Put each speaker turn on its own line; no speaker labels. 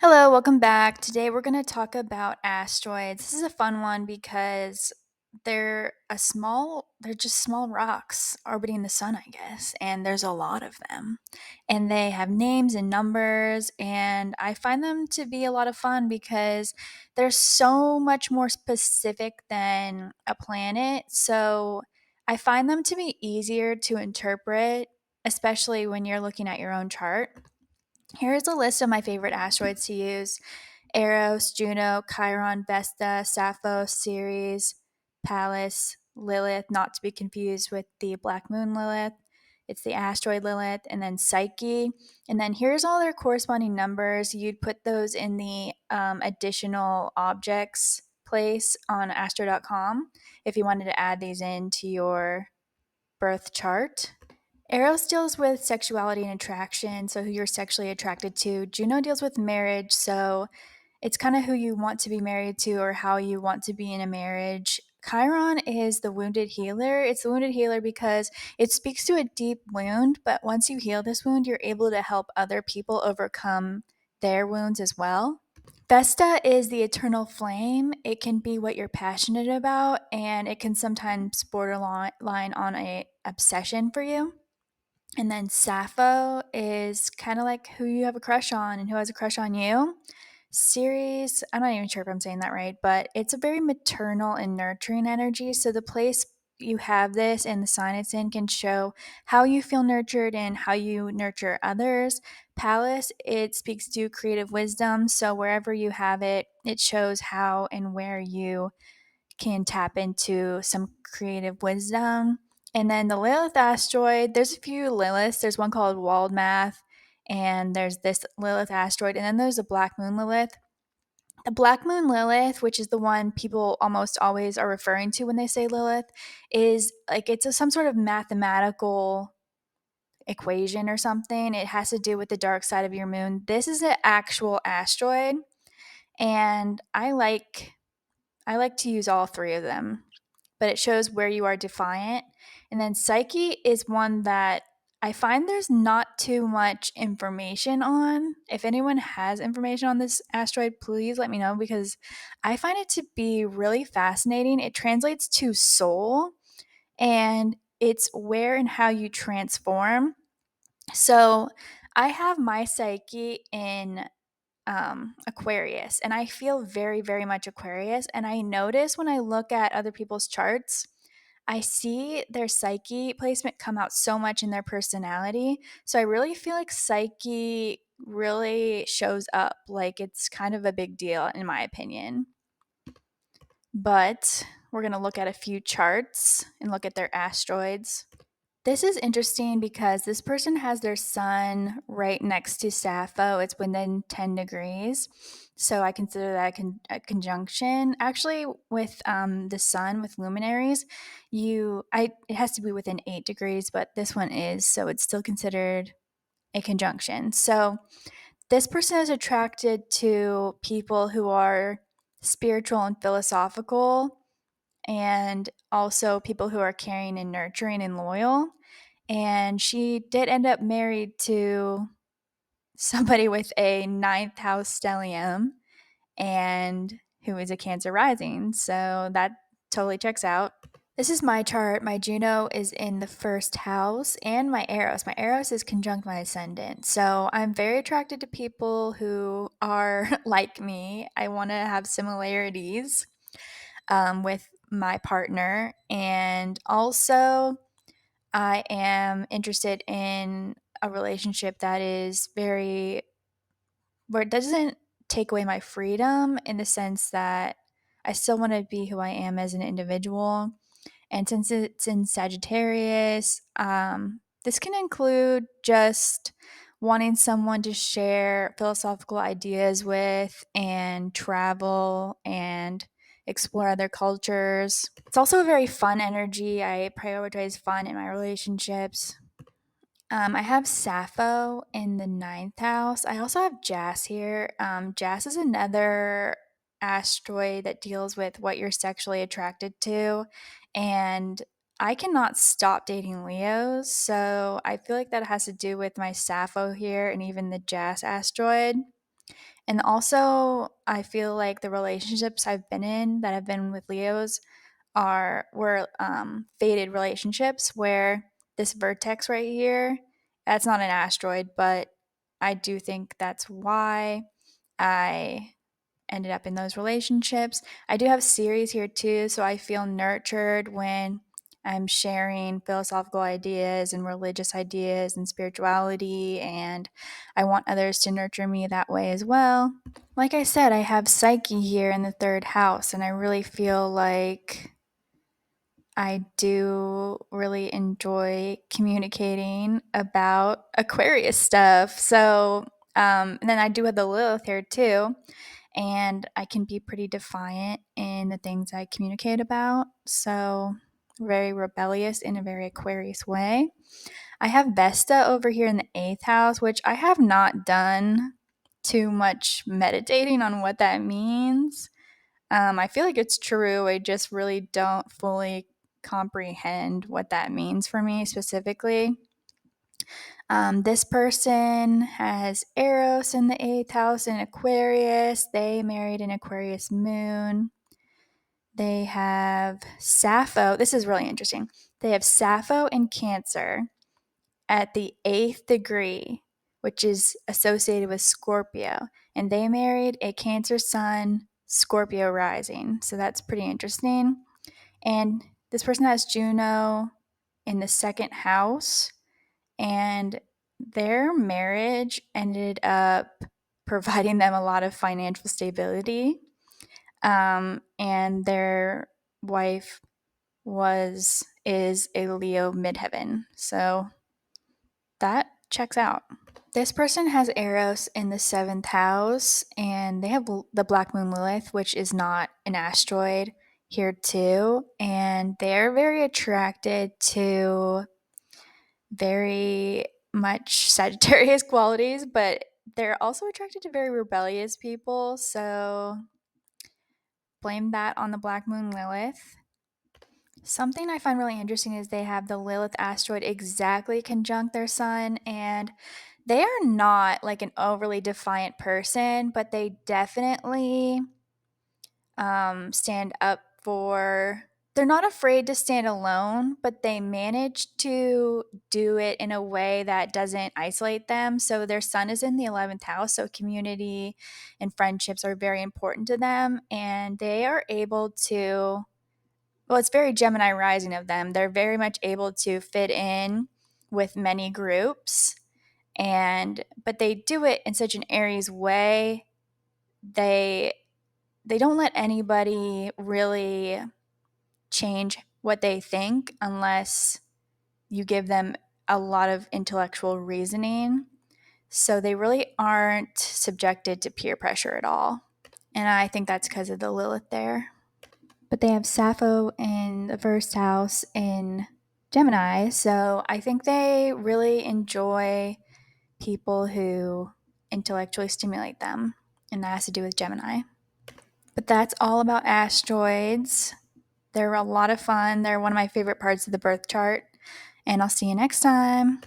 Hello, welcome back. Today we're going to talk about asteroids. This is a fun one because they're just small rocks orbiting the sun, I guess, and there's a lot of them. And they have names and numbers, and I find them to be a lot of fun because they're so much more specific than a planet. So I find them to be easier to interpret, especially when you're looking at your own chart. Here's a list of my favorite asteroids to use: Eros, Juno, Chiron, Vesta, Sappho, Ceres, Pallas, Lilith, not to be confused with the Black Moon Lilith. It's the asteroid Lilith, and then Psyche. And then here's all their corresponding numbers. You'd put those in the additional objects place on astro.com if you wanted to add these into your birth chart. Eros deals with sexuality and attraction, so who you're sexually attracted to. Juno deals with marriage, so it's kind of who you want to be married to or how you want to be in a marriage. Chiron is the wounded healer. It's the wounded healer because it speaks to a deep wound, but once you heal this wound, you're able to help other people overcome their wounds as well. Vesta is the eternal flame. It can be what you're passionate about, and it can sometimes borderline on a obsession for you. And then Sappho is kind of like who you have a crush on and who has a crush on you. Ceres, I'm not even sure if I'm saying that right, but it's a very maternal and nurturing energy. So the place you have this and the sign it's in can show how you feel nurtured and how you nurture others. Palace, it speaks to creative wisdom. So wherever you have it, it shows how and where you can tap into some creative wisdom. And then the Lilith asteroid, there's a few Liliths. There's one called Waldmath, and there's this Lilith asteroid, and then there's a Black Moon Lilith. The Black Moon Lilith, which is the one people almost always are referring to when they say Lilith, is like some sort of mathematical equation or something. It has to do with the dark side of your moon. This is an actual asteroid, and I like to use all three of them, but it shows where you are defiant. And then Psyche is one that I find there's not too much information on. If anyone has information on this asteroid, please let me know because I find it to be really fascinating. It translates to soul, and it's where and how you transform. So I have my Psyche in Aquarius, and I feel very, very much Aquarius. And I notice when I look at other people's charts, I see their Psyche placement come out so much in their personality. So I really feel like Psyche really shows up. Like it's kind of a big deal, in my opinion. But we're going to look at a few charts and look at their asteroids. This is interesting because this person has their sun right next to Sappho. It's within 10 degrees. So I consider that a conjunction. Actually, with the sun, with luminaries, it has to be within 8 degrees, but this one is. So it's still considered a conjunction. So this person is attracted to people who are spiritual and philosophical, and also people who are caring and nurturing and loyal. And she did end up married to somebody with a ninth house stellium and who is a Cancer rising. So that totally checks out. This is my chart. My Juno is in the first house, and my Eros. My Eros is conjunct my ascendant. So I'm very attracted to people who are like me. I want to have similarities with my partner. And also, I am interested in a relationship that is where it doesn't take away my freedom, in the sense that I still want to be who I am as an individual. And since it's in Sagittarius, this can include just wanting someone to share philosophical ideas with and travel and explore other cultures. It's also a very fun energy. I prioritize fun in my relationships. I have Sappho in the ninth house. I also have Jas here. Jas is another asteroid that deals with what you're sexually attracted to. And I cannot stop dating Leos. So I feel like that has to do with my Sappho here and even the Jas asteroid. And also, I feel like the relationships I've been in that have been with Leos were fated relationships where this vertex right here, that's not an asteroid, but I do think that's why I ended up in those relationships. I do have Ceres here too, so I feel nurtured when I'm sharing philosophical ideas and religious ideas and spirituality, and I want others to nurture me that way as well. Like I said, I have Psyche here in the third house, and I really feel like I do really enjoy communicating about Aquarius stuff. So, and then I do have the Lilith here too, and I can be pretty defiant in the things I communicate about. So, very rebellious in a very Aquarius way. I have Vesta over here in the eighth house, which I have not done too much meditating on what that means. I feel like it's true. I just really don't fully comprehend what that means for me specifically. This person has Eros in the eighth house in Aquarius. They married an Aquarius moon. They have Sappho. This is really interesting. They have Sappho in Cancer at the eighth degree, which is associated with Scorpio. And they married a Cancer sun, Scorpio rising. So that's pretty interesting. And this person has Juno in the second house, and their marriage ended up providing them a lot of financial stability. And their wife is a Leo midheaven. So that checks out. This person has Eros in the seventh house, and they have the Black Moon Lilith, which is not an asteroid here too. And they're very attracted to very much Sagittarius qualities, but they're also attracted to very rebellious people. So blame that on the Black Moon Lilith. Something I find really interesting is they have the Lilith asteroid exactly conjunct their sun, and they are not like an overly defiant person, but they definitely stand up for. They're not afraid to stand alone, but they manage to do it in a way that doesn't isolate them. So their sun is in the 11th house, so community and friendships are very important to them, and they are able to, well, it's very Gemini rising of them. They're very much able to fit in with many groups, and but they do it in such an Aries way. They they don't let anybody really change what they think unless you give them a lot of intellectual reasoning. So they really aren't subjected to peer pressure at all. And I think that's because of the Lilith there. But they have Sappho in the first house in Gemini. So I think they really enjoy people who intellectually stimulate them. And that has to do with Gemini. But that's all about asteroids. They're a lot of fun. They're one of my favorite parts of the birth chart. And I'll see you next time.